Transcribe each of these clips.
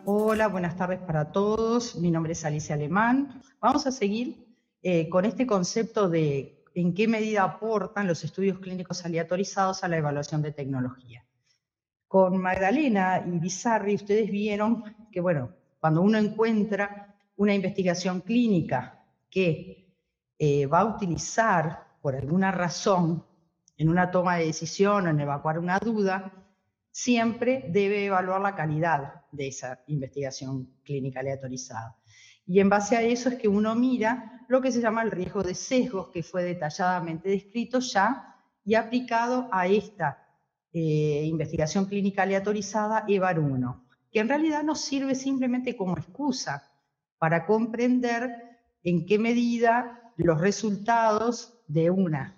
Hola, buenas tardes para todos. Mi nombre es Alicia Alemán. Vamos a seguir con este concepto de en qué medida aportan los estudios clínicos aleatorizados a la evaluación de tecnología. Con Magdalena y Bizarri, ustedes vieron que, bueno, cuando uno encuentra una investigación clínica que va a utilizar por alguna razón en una toma de decisión o en evacuar una duda, siempre debe evaluar la calidad de esa investigación clínica aleatorizada. Y en base a eso es que uno mira lo que se llama el riesgo de sesgos, que fue detalladamente descrito ya y aplicado a esta investigación clínica aleatorizada EVAR1, que en realidad nos sirve simplemente como excusa para comprender en qué medida los resultados de una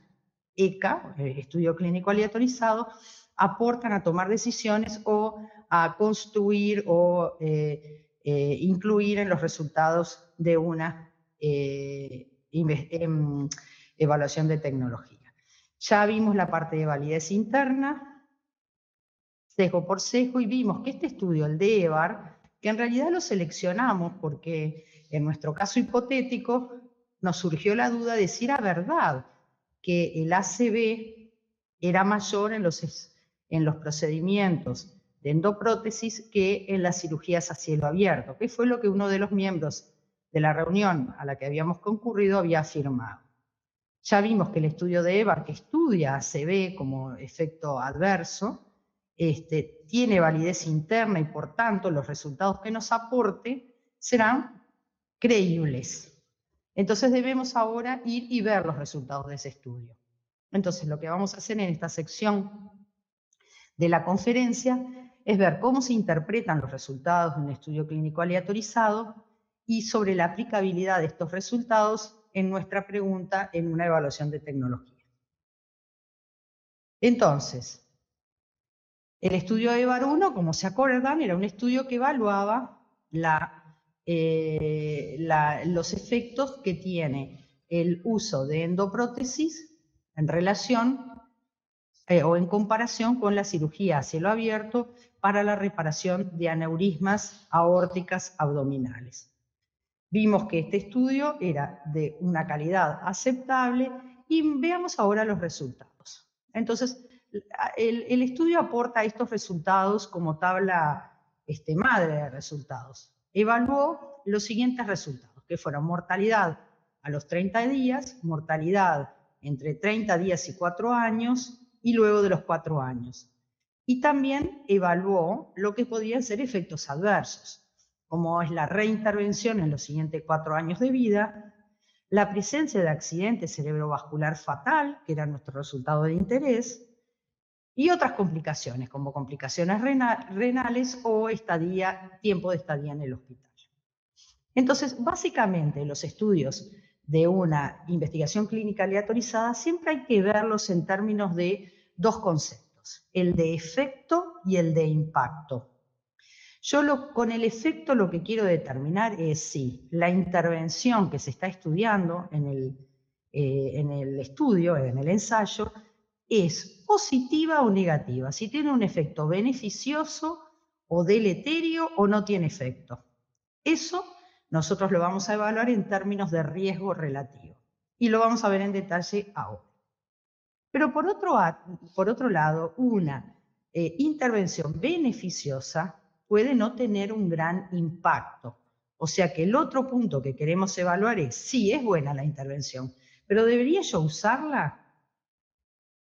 ECA, estudio clínico aleatorizado, aportan a tomar decisiones o a construir o incluir en los resultados de una evaluación de tecnología. Ya vimos la parte de validez interna, sesgo por sesgo, y vimos que este estudio, el de EVAR, que en realidad lo seleccionamos porque en nuestro caso hipotético nos surgió la duda de si era verdad que el ACV era mayor en los procedimientos de endoprótesis que en las cirugías a cielo abierto, que fue lo que uno de los miembros de la reunión a la que habíamos concurrido había afirmado. Ya vimos que el estudio de EVAR, que estudia ACV como efecto adverso, tiene validez interna y por tanto los resultados que nos aporte serán creíbles. Entonces debemos ahora ir y ver los resultados de ese estudio. Entonces lo que vamos a hacer en esta sección de la conferencia es ver cómo se interpretan los resultados de un estudio clínico aleatorizado y sobre la aplicabilidad de estos resultados en nuestra pregunta en una evaluación de tecnología. Entonces, el estudio de EVAR1, como se acuerdan, era un estudio que evaluaba los efectos que tiene el uso de endoprótesis en relación o en comparación con la cirugía a cielo abierto para la reparación de aneurismas aórticas abdominales. Vimos que este estudio era de una calidad aceptable y veamos ahora los resultados. Entonces, el estudio aporta estos resultados como tabla madre de resultados. Evaluó los siguientes resultados, que fueron mortalidad a los 30 días, mortalidad entre 30 días y 4 años y luego de los 4 años. Y también evaluó lo que podían ser efectos adversos, como es la reintervención en los siguientes 4 años de vida, la presencia de accidente cerebrovascular fatal, que era nuestro resultado de interés, y otras complicaciones, como complicaciones renales o tiempo de estadía en el hospital. Entonces, básicamente, los estudios de una investigación clínica aleatorizada siempre hay que verlos en términos de dos conceptos, el de efecto y el de impacto. Yo con el efecto lo que quiero determinar es si la intervención que se está estudiando en el estudio, en el ensayo, es positiva o negativa, si tiene un efecto beneficioso o deleterio o no tiene efecto. Eso nosotros lo vamos a evaluar en términos de riesgo relativo y lo vamos a ver en detalle ahora. Pero por otro lado, una intervención beneficiosa puede no tener un gran impacto. O sea que el otro punto que queremos evaluar es si es buena la intervención, pero ¿debería yo usarla?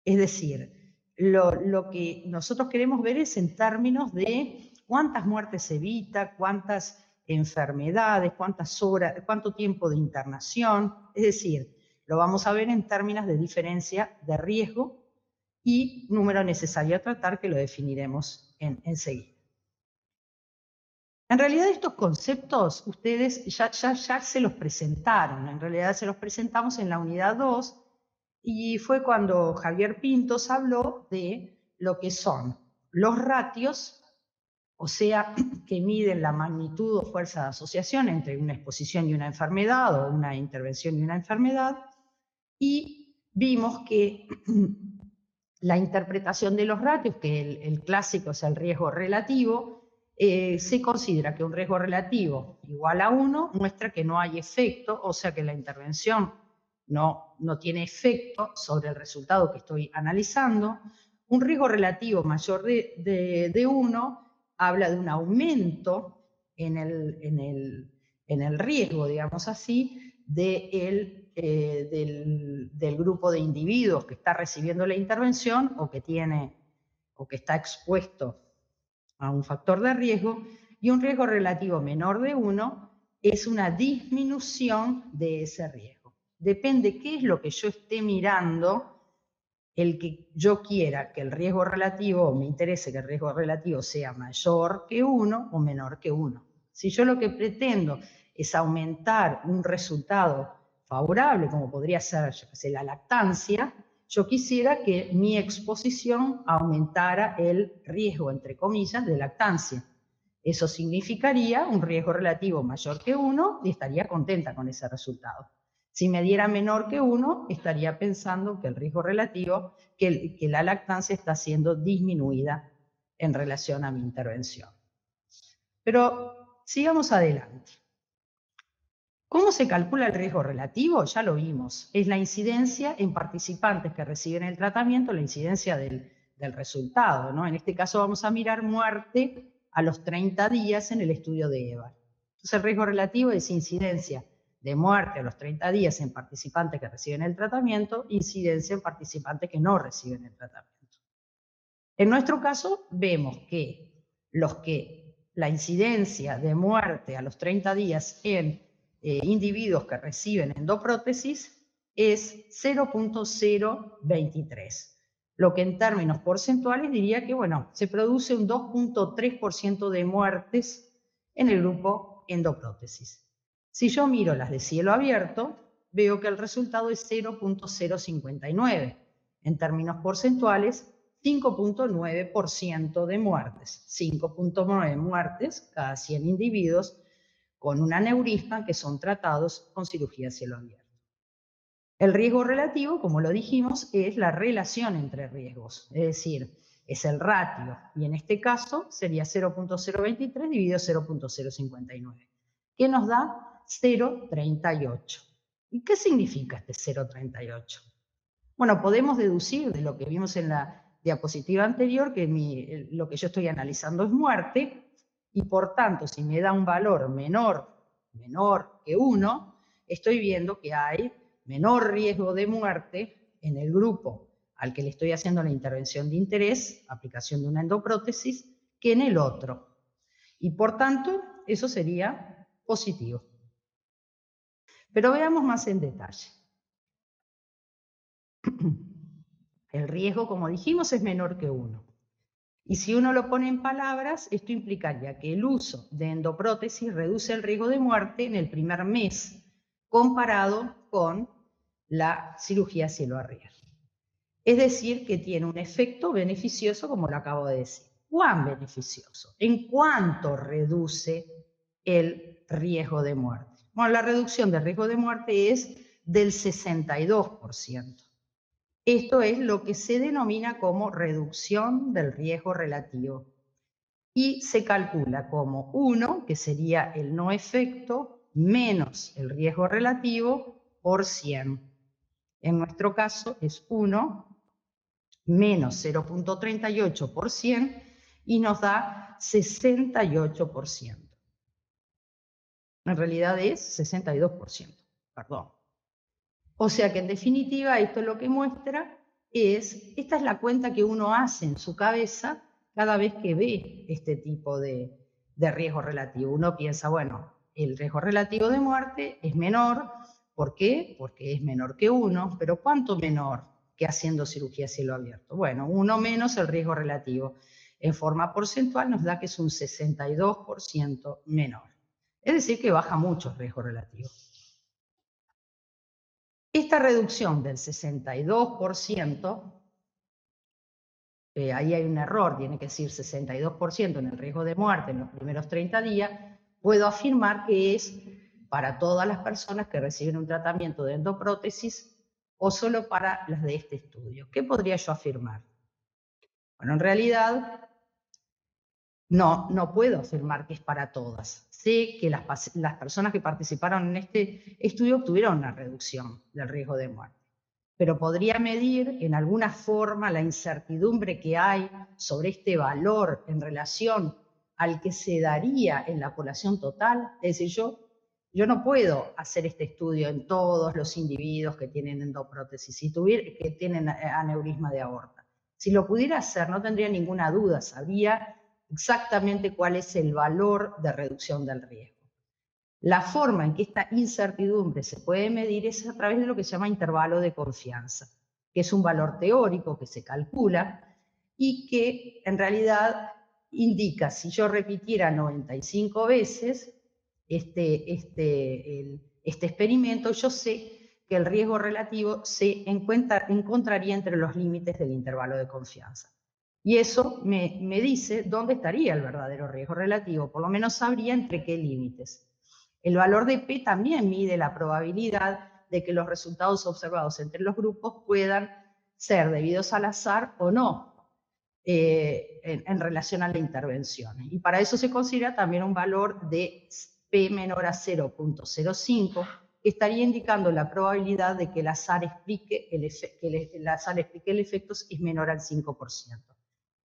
Es decir, lo que nosotros queremos ver es en términos de cuántas muertes se evita, cuántas enfermedades, cuánto tiempo de internación. Es decir, lo vamos a ver en términos de diferencia de riesgo y número necesario a tratar, que lo definiremos enseguida. En realidad estos conceptos ustedes ya se los presentaron, en realidad se los presentamos en la unidad 2 y fue cuando Javier Pintos habló de lo que son los ratios o sea, que miden la magnitud o fuerza de asociación entre una exposición y una enfermedad o una intervención y una enfermedad, y vimos que la interpretación de los ratios, que el clásico es el riesgo relativo, se considera que un riesgo relativo igual a 1 muestra que no hay efecto, o sea que la intervención no tiene efecto sobre el resultado que estoy analizando. Un riesgo relativo mayor de 1 habla de un aumento en el riesgo, digamos así, del grupo de individuos que está recibiendo la intervención o que está expuesto a un factor de riesgo, y un riesgo relativo menor de 1 es una disminución de ese riesgo. Depende qué es lo que yo esté mirando, el que yo quiera que el riesgo relativo, o me interese que el riesgo relativo sea mayor que 1 o menor que 1. Si yo lo que pretendo es aumentar un resultado favorable, como podría ser, yo qué sé, la lactancia, yo quisiera que mi exposición aumentara el riesgo, entre comillas, de lactancia. Eso significaría un riesgo relativo mayor que 1 y estaría contenta con ese resultado. Si me diera menor que 1, estaría pensando que el riesgo relativo, que la lactancia está siendo disminuida en relación a mi intervención. Pero sigamos adelante. ¿Cómo se calcula el riesgo relativo? Ya lo vimos. Es la incidencia en participantes que reciben el tratamiento, la incidencia del resultado, ¿no? En este caso vamos a mirar muerte a los 30 días en el estudio de EVA. Entonces el riesgo relativo es incidencia de muerte a los 30 días en participantes que reciben el tratamiento, incidencia en participantes que no reciben el tratamiento. En nuestro caso vemos que la incidencia de muerte a los 30 días en individuos que reciben endoprótesis es 0.023, lo que en términos porcentuales diría que, bueno, se produce un 2.3% de muertes en el grupo endoprótesis. Si yo miro las de cielo abierto, veo que el resultado es 0.059. En términos porcentuales, 5.9% de muertes. 5.9 muertes cada 100 individuos con un aneurisma que son tratados con cirugía a cielo abierto. El riesgo relativo, como lo dijimos, es la relación entre riesgos, es decir, es el ratio, y en este caso sería 0.023 dividido 0.059, que nos da 0.38. ¿Y qué significa este 0.38? Bueno, podemos deducir de lo que vimos en la diapositiva anterior que lo que yo estoy analizando es muerte, y por tanto, si me da un valor menor que 1, estoy viendo que hay menor riesgo de muerte en el grupo al que le estoy haciendo la intervención de interés, aplicación de una endoprótesis, que en el otro. Y por tanto, eso sería positivo. Pero veamos más en detalle. El riesgo, como dijimos, es menor que 1. Y si uno lo pone en palabras, esto implicaría que el uso de endoprótesis reduce el riesgo de muerte en el primer mes, comparado con la cirugía a cielo abierto. Es decir, que tiene un efecto beneficioso, como lo acabo de decir. ¿Cuán beneficioso? ¿En cuánto reduce el riesgo de muerte? Bueno, la reducción del riesgo de muerte es del 62%. Esto es lo que se denomina como reducción del riesgo relativo. Y se calcula como 1, que sería el no efecto, menos el riesgo relativo por 100. En nuestro caso es 1 menos 0.38 por 100 y nos da 68%. En realidad es 62%, perdón. O sea que en definitiva esto lo que muestra esta es la cuenta que uno hace en su cabeza cada vez que ve este tipo de riesgo relativo. Uno piensa, bueno, el riesgo relativo de muerte es menor. ¿Por qué? Porque es menor que 1, pero ¿cuánto menor que haciendo cirugía a cielo abierto? Bueno, 1 menos el riesgo relativo. En forma porcentual nos da que es un 62% menor. Es decir, que baja mucho el riesgo relativo. Esta reducción del 62% ahí hay un error, tiene que decir 62% en el riesgo de muerte en los primeros 30 días, puedo afirmar que es para todas las personas que reciben un tratamiento de endoprótesis o solo para las de este estudio. ¿Qué podría yo afirmar? Bueno, en realidad no puedo afirmar que es para todas. Sé que las personas que participaron en este estudio obtuvieron una reducción del riesgo de muerte, pero podría medir en alguna forma la incertidumbre que hay sobre este valor en relación al que se daría en la población total. Es decir, yo no puedo hacer este estudio en todos los individuos que tienen endoprótesis, que tienen aneurisma de aorta. Si lo pudiera hacer, no tendría ninguna duda, sabría exactamente cuál es el valor de reducción del riesgo. La forma en que esta incertidumbre se puede medir es a través de lo que se llama intervalo de confianza, que es un valor teórico que se calcula y que en realidad indica, si yo repitiera 95 veces este experimento, yo sé que el riesgo relativo se encontraría entre los límites del intervalo de confianza. Y eso me dice dónde estaría el verdadero riesgo relativo, por lo menos sabría entre qué límites. El valor de P también mide la probabilidad de que los resultados observados entre los grupos puedan ser debidos al azar o no en relación a la intervención. Y para eso se considera también un valor de P menor a 0.05, que estaría indicando la probabilidad de que el azar explique el efecto es menor al 5%.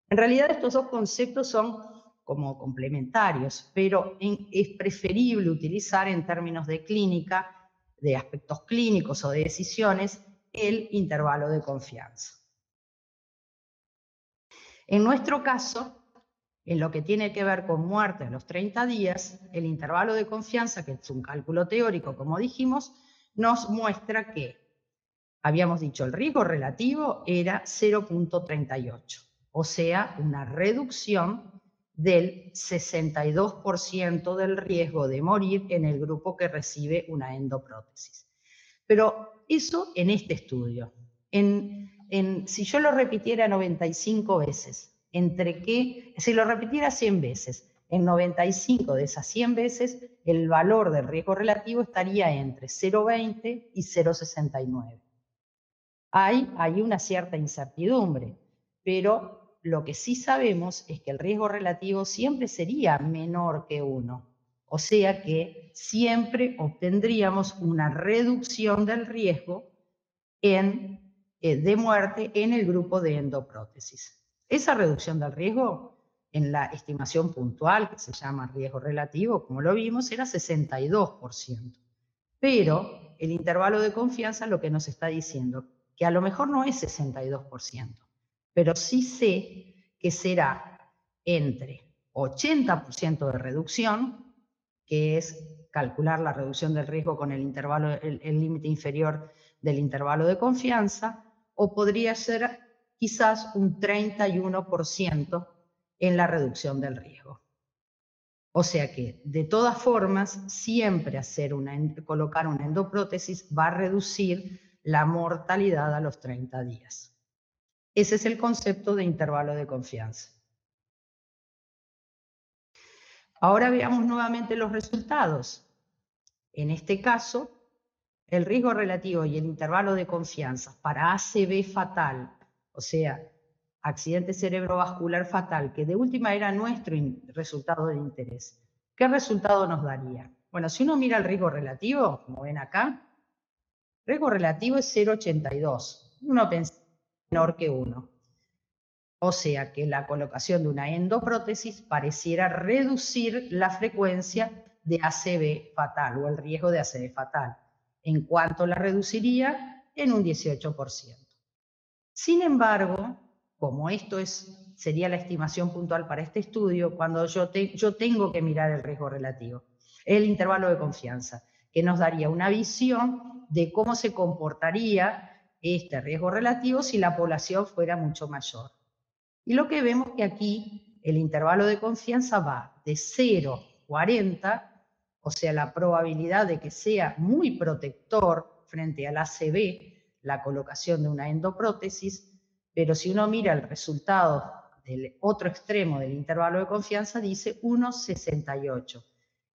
En realidad estos dos conceptos son como complementarios, pero es preferible utilizar en términos de clínica, de aspectos clínicos o de decisiones, el intervalo de confianza. En nuestro caso, en lo que tiene que ver con muerte a los 30 días, el intervalo de confianza, que es un cálculo teórico, como dijimos, nos muestra que, habíamos dicho, el riesgo relativo era 0.38, o sea, una reducción del 62% del riesgo de morir en el grupo que recibe una endoprótesis. Pero eso en este estudio. Si yo lo repitiera 95 veces, si lo repitiera 100 veces, en 95 de esas 100 veces, el valor del riesgo relativo estaría entre 0,20 y 0,69. Hay una cierta incertidumbre, pero lo que sí sabemos es que el riesgo relativo siempre sería menor que 1. O sea que siempre obtendríamos una reducción del riesgo de muerte en el grupo de endoprótesis. Esa reducción del riesgo en la estimación puntual, que se llama riesgo relativo, como lo vimos, era 62%. Pero el intervalo de confianza lo que nos está diciendo, que a lo mejor no es 62%, pero sí sé que será entre 80% de reducción, que es calcular la reducción del riesgo con el límite inferior del intervalo de confianza, o podría ser quizás un 31% en la reducción del riesgo. O sea que, de todas formas, siempre colocar una endoprótesis va a reducir la mortalidad a los 30 días. Ese es el concepto de intervalo de confianza. Ahora veamos nuevamente los resultados. En este caso, el riesgo relativo y el intervalo de confianza para ACV fatal, o sea, accidente cerebrovascular fatal, que de última era nuestro resultado de interés. ¿Qué resultado nos daría? Bueno, si uno mira el riesgo relativo, como ven acá, el riesgo relativo es 0,82. Uno pensa menor que 1. O sea que la colocación de una endoprótesis pareciera reducir la frecuencia de ACV fatal o el riesgo de ACV fatal. ¿En cuánto la reduciría? En un 18%. Sin embargo, como esto sería la estimación puntual para este estudio, cuando yo tengo que mirar el riesgo relativo, el intervalo de confianza, que nos daría una visión de cómo se comportaría este riesgo relativo si la población fuera mucho mayor. Y lo que vemos que aquí el intervalo de confianza va de 0,40, o sea, la probabilidad de que sea muy protector frente al ACV, la colocación de una endoprótesis, pero si uno mira el resultado del otro extremo del intervalo de confianza, dice 1,68.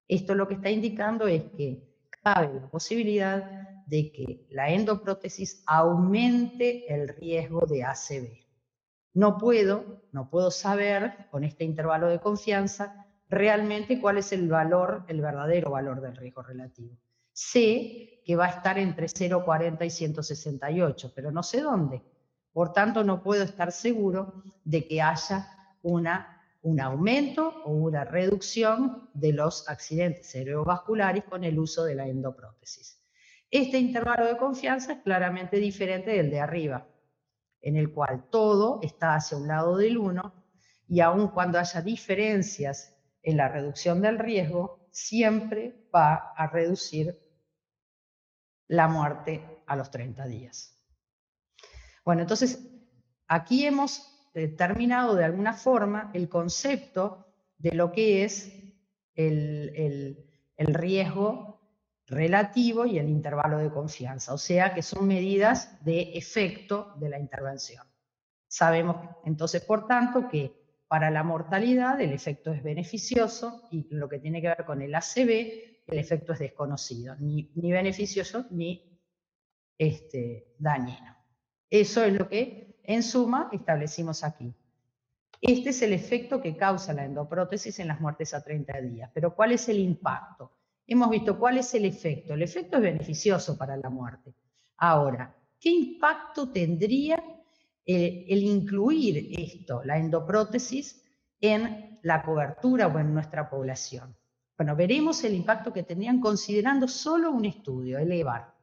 Esto lo que está indicando es que cabe la posibilidad de que la endoprótesis aumente el riesgo de ACV. No puedo saber con este intervalo de confianza realmente cuál es el verdadero valor del riesgo relativo. Sé que va a estar entre 0,40 y 168, pero no sé dónde. Por tanto, no puedo estar seguro de que haya un aumento o una reducción de los accidentes cerebrovasculares con el uso de la endoprótesis. Este intervalo de confianza es claramente diferente del de arriba, en el cual todo está hacia un lado del 1, y aun cuando haya diferencias en la reducción del riesgo, siempre va a reducir la muerte a los 30 días. Bueno, entonces, aquí hemos terminado de alguna forma el concepto de lo que es el riesgo relativo y el intervalo de confianza, o sea que son medidas de efecto de la intervención. Sabemos entonces, por tanto, que para la mortalidad el efecto es beneficioso y lo que tiene que ver con el ACV, el efecto es desconocido, ni beneficioso ni dañino. Eso es lo que, en suma, establecimos aquí. Este es el efecto que causa la endoprótesis en las muertes a 30 días. Pero ¿cuál es el impacto? Hemos visto cuál es el efecto. El efecto es beneficioso para la muerte. Ahora, ¿qué impacto tendría el incluir esto, la endoprótesis, en la cobertura o en nuestra población? Bueno, veremos el impacto que tendrían considerando solo un estudio, el EVAR.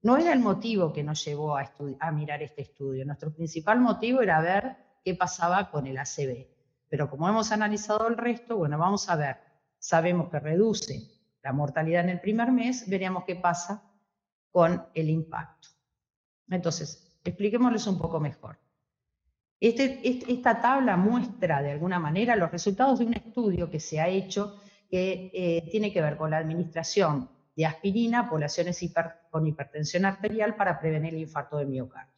No era el motivo que nos llevó a mirar este estudio. Nuestro principal motivo era ver qué pasaba con el ACV. Pero como hemos analizado el resto, bueno, vamos a ver. Sabemos que reduce la mortalidad en el primer mes, veremos qué pasa con el impacto. Entonces, expliquémosles un poco mejor. Esta tabla muestra de alguna manera los resultados de un estudio que se ha hecho que tiene que ver con la administración de aspirina a poblaciones con hipertensión arterial para prevenir el infarto de miocardio.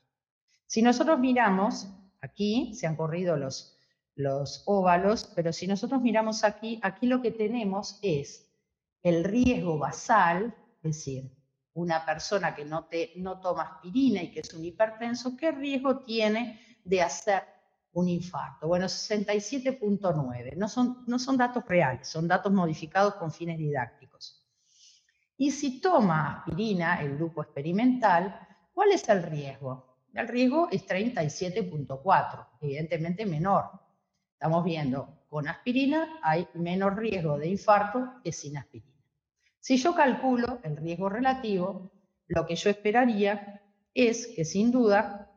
Si nosotros miramos, aquí se han corrido los óvalos, pero si nosotros miramos aquí lo que tenemos es el riesgo basal, es decir, una persona que no toma aspirina y que es un hipertenso, ¿qué riesgo tiene de hacer un infarto? Bueno, 67,9. No son datos reales, son datos modificados con fines didácticos. Y si toma aspirina, el grupo experimental, ¿cuál es el riesgo? El riesgo es 37,4, evidentemente menor. Estamos viendo, con aspirina hay menor riesgo de infarto que sin aspirina. Si yo calculo el riesgo relativo, lo que yo esperaría es que sin duda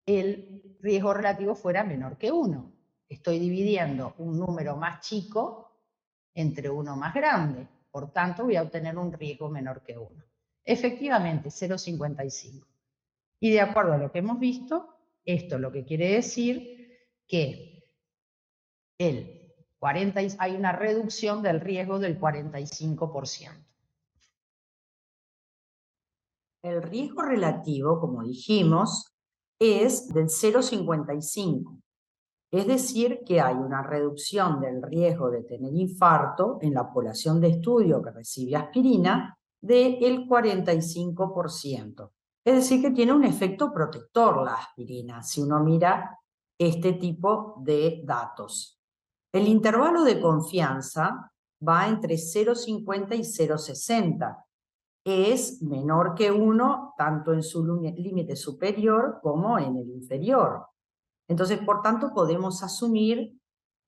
el riesgo relativo fuera menor que 1. Estoy dividiendo un número más chico entre uno más grande. Por tanto, voy a obtener un riesgo menor que 1. Efectivamente, 0,55. Y de acuerdo a lo que hemos visto, esto lo que quiere decir que hay una reducción del riesgo del 45%. El riesgo relativo, como dijimos, es del 0,55. Es decir, que hay una reducción del riesgo de tener infarto en la población de estudio que recibe aspirina del 45%. Es decir, que tiene un efecto protector la aspirina, si uno mira este tipo de datos. El intervalo de confianza va entre 0,50 y 0,60. Es menor que 1 tanto en su límite superior como en el inferior. Entonces, por tanto, podemos asumir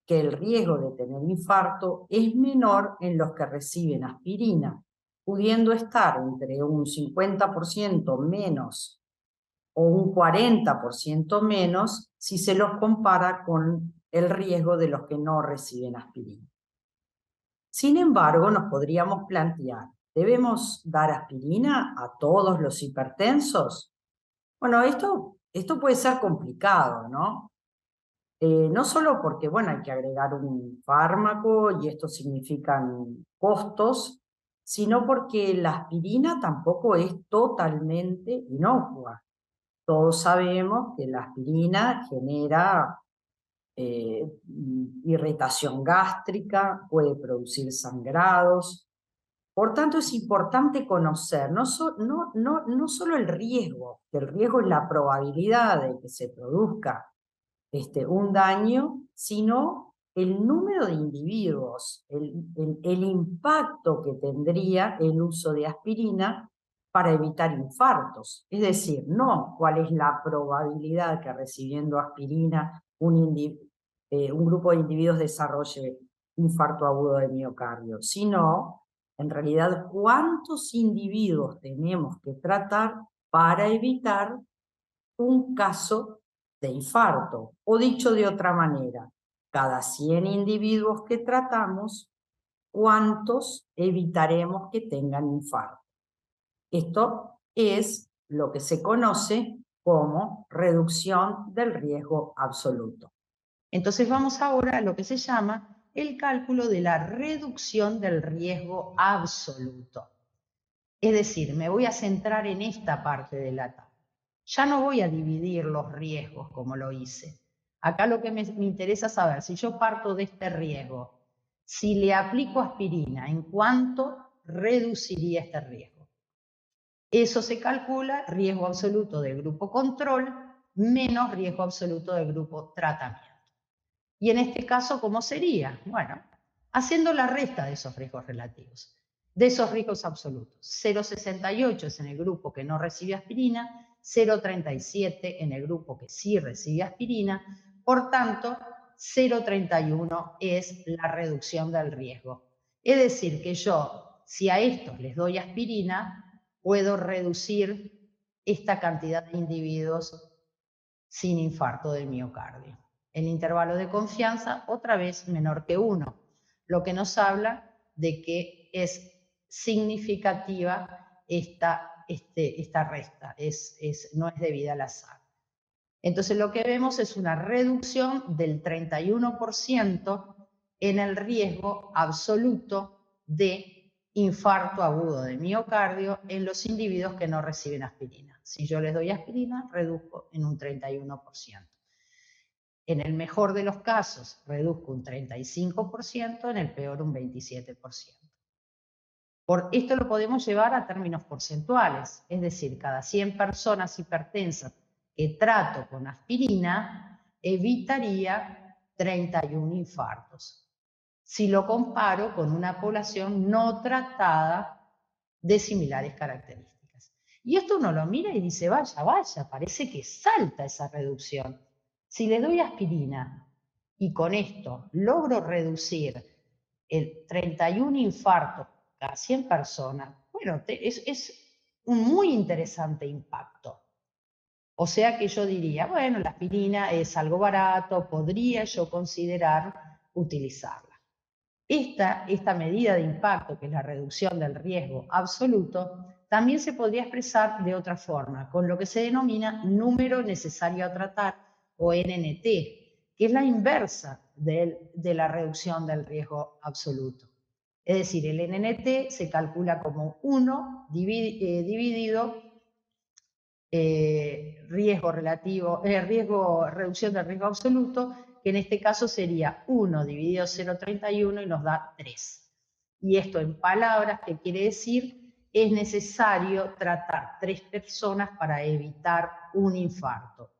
que el riesgo de tener infarto es menor en los que reciben aspirina, pudiendo estar entre un 50% menos o un 40% menos si se los compara con el riesgo de los que no reciben aspirina. Sin embargo, nos podríamos plantear, ¿debemos dar aspirina a todos los hipertensos? Bueno, esto puede ser complicado, ¿no? No solo porque, bueno, hay que agregar un fármaco y esto significan costos, sino porque la aspirina tampoco es totalmente inocua. Todos sabemos que la aspirina genera irritación gástrica, puede producir sangrados. Por tanto, es importante conocer no solo el riesgo, que el riesgo es la probabilidad de que se produzca un daño, sino el número de individuos, el impacto que tendría el uso de aspirina para evitar infartos. Es decir, no cuál es la probabilidad que recibiendo aspirina un grupo de individuos desarrolle infarto agudo de miocardio, sino en realidad cuántos individuos tenemos que tratar para evitar un caso de infarto. O dicho de otra manera, cada 100 individuos que tratamos, ¿cuántos evitaremos que tengan infarto? Esto es lo que se conoce como reducción del riesgo absoluto. Entonces vamos ahora a lo que se llama el cálculo de la reducción del riesgo absoluto. Es decir, me voy a centrar en esta parte de la tabla. Ya no voy a dividir los riesgos como lo hice. Acá lo que me interesa saber, si yo parto de este riesgo, si le aplico aspirina, ¿en cuánto reduciría este riesgo? Eso se calcula riesgo absoluto del grupo control menos riesgo absoluto del grupo tratamiento. Y en este caso, ¿cómo sería? Bueno, haciendo la resta de esos riesgos relativos, de esos riesgos absolutos. 0,68 es en el grupo que no recibe aspirina, 0,37 en el grupo que sí recibe aspirina, por tanto, 0,31 es la reducción del riesgo. Es decir, que yo, si a estos les doy aspirina, puedo reducir esta cantidad de individuos sin infarto del miocardio. El intervalo de confianza, otra vez menor que 1, lo que nos habla de que es significativa esta resta, no es debida al azar. Entonces lo que vemos es una reducción del 31% en el riesgo absoluto de infarto agudo de miocardio en los individuos que no reciben aspirina. Si yo les doy aspirina, reduzco en un 31%. En el mejor de los casos, reduzco un 35%, en el peor un 27%. Por esto lo podemos llevar a términos porcentuales, es decir, cada 100 personas hipertensas que trato con aspirina, evitaría 31 infartos. Si lo comparo con una población no tratada de similares características. Y esto uno lo mira y dice, vaya, parece que salta esa reducción. Si le doy aspirina y con esto logro reducir el 31 infartos cada 100 personas, bueno, es un muy interesante impacto. O sea que yo diría, bueno, la aspirina es algo barato, podría yo considerar utilizarla. Esta medida de impacto, que es la reducción del riesgo absoluto, también se podría expresar de otra forma, con lo que se denomina número necesario a tratar, o NNT, que es la inversa de la reducción del riesgo absoluto. Es decir, el NNT se calcula como 1 dividido reducción del riesgo absoluto, que en este caso sería 1 dividido 0,31 y nos da 3. Y esto en palabras, ¿qué quiere decir? Es necesario tratar 3 personas para evitar un infarto.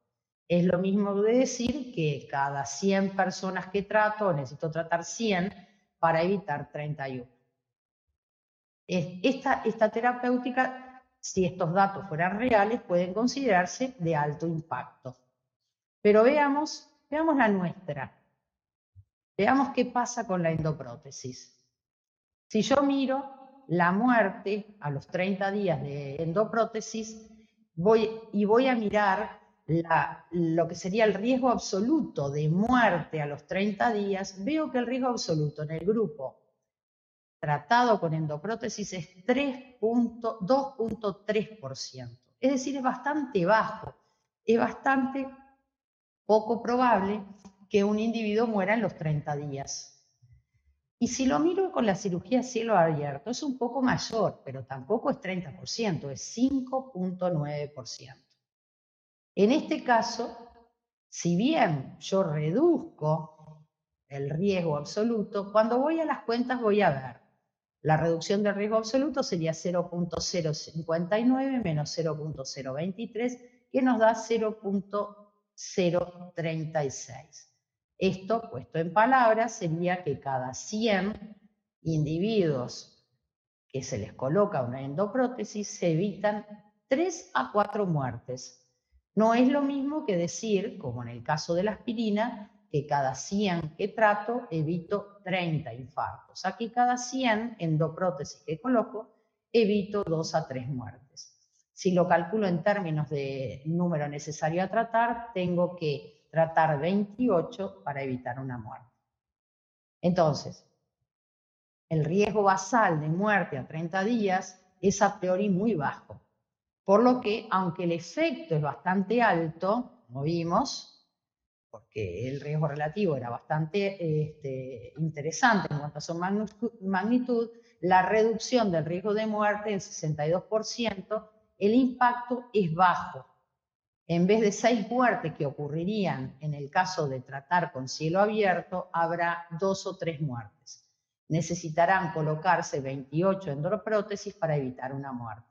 Es lo mismo de decir que cada 100 personas que trato, necesito tratar 100 para evitar 31. Esta terapéutica, si estos datos fueran reales, pueden considerarse de alto impacto. Pero veamos la nuestra. Veamos qué pasa con la endoprótesis. Si yo miro la muerte a los 30 días de endoprótesis, voy a mirar lo que sería el riesgo absoluto de muerte a los 30 días, veo que el riesgo absoluto en el grupo tratado con endoprótesis es 2,3%. Es decir, es bastante bajo, es bastante poco probable que un individuo muera en los 30 días. Y si lo miro con la cirugía a cielo abierto, es un poco mayor, pero tampoco es 30%, es 5,9%. En este caso, si bien yo reduzco el riesgo absoluto, cuando voy a las cuentas voy a ver, la reducción del riesgo absoluto sería 0.059 menos 0.023, que nos da 0.036. Esto, puesto en palabras, sería que cada 100 individuos que se les coloca una endoprótesis se evitan 3 a 4 muertes. No es lo mismo que decir, como en el caso de la aspirina, que cada 100 que trato evito 30 infartos. Aquí cada 100 endoprótesis que coloco evito 2 a 3 muertes. Si lo calculo en términos de número necesario a tratar, tengo que tratar 28 para evitar una muerte. Entonces, el riesgo basal de muerte a 30 días es a priori muy bajo. Por lo que, aunque el efecto es bastante alto, como vimos, porque el riesgo relativo era bastante interesante en cuanto a su magnitud, la reducción del riesgo de muerte en 62%, el impacto es bajo. En vez de 6 muertes que ocurrirían en el caso de tratar con cielo abierto, habrá 2 o 3 muertes. Necesitarán colocarse 28 endoprótesis para evitar una muerte.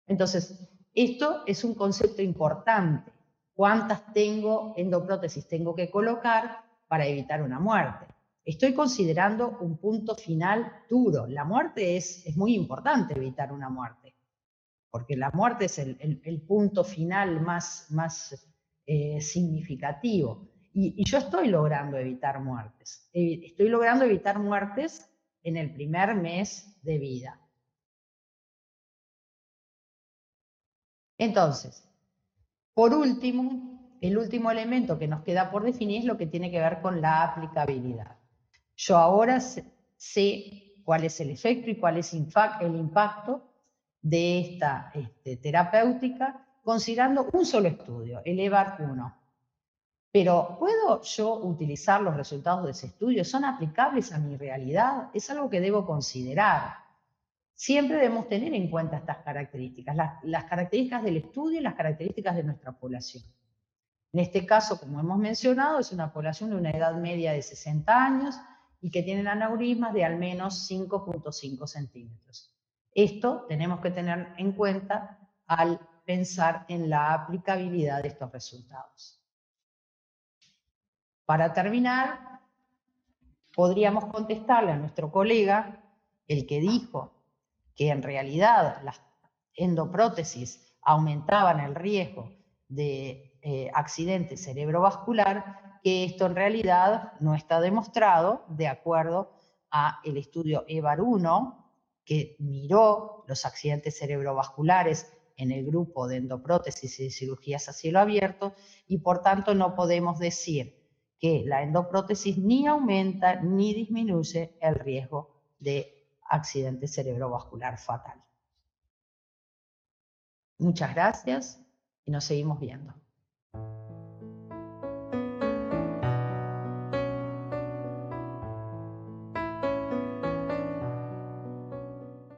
Entonces, esto es un concepto importante. ¿Cuántas endoprótesis tengo que colocar para evitar una muerte? Estoy considerando un punto final duro. La muerte es muy importante, evitar una muerte, porque la muerte es el punto final más significativo. Y yo estoy logrando evitar muertes. Estoy logrando evitar muertes en el primer mes de vida. Entonces, por último, el último elemento que nos queda por definir es lo que tiene que ver con la aplicabilidad. Yo ahora sé cuál es el efecto y cuál es el impacto de esta terapéutica, considerando un solo estudio, el EVAR-1. Pero ¿puedo yo utilizar los resultados de ese estudio? ¿Son aplicables a mi realidad? Es algo que debo considerar. Siempre debemos tener en cuenta estas características, las características del estudio y las características de nuestra población. En este caso, como hemos mencionado, es una población de una edad media de 60 años y que tienen aneurismas de al menos 5.5 centímetros. Esto tenemos que tener en cuenta al pensar en la aplicabilidad de estos resultados. Para terminar, podríamos contestarle a nuestro colega, el que dijo que en realidad las endoprótesis aumentaban el riesgo de accidente cerebrovascular, que esto en realidad no está demostrado de acuerdo a el estudio EVAR-1, que miró los accidentes cerebrovasculares en el grupo de endoprótesis y de cirugías a cielo abierto, y por tanto no podemos decir que la endoprótesis ni aumenta ni disminuye el riesgo de accidente cerebrovascular fatal. Muchas gracias y nos seguimos viendo.